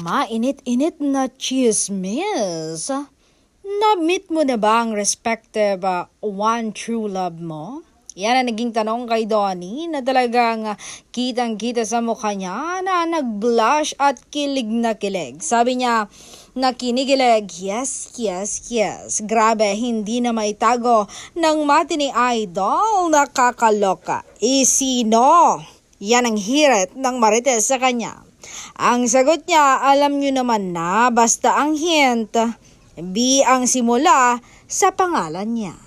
Mainit-init na chismis. Na-meet mo na ba ang respective one true love mo? Yan ang naging tanong kay Donnie na talagang kitang-kita sa mukha niya na nag-blush at kilig na kilig. Sabi niya, nakinigilig, yes, yes, yes. Grabe, hindi na maitago ng matini idol, nakakaloka. Sino? Yan ang hirit ng Marites sa kanya. Ang sagot niya, alam nyo naman na, basta ang hint, B ang simula sa pangalan niya.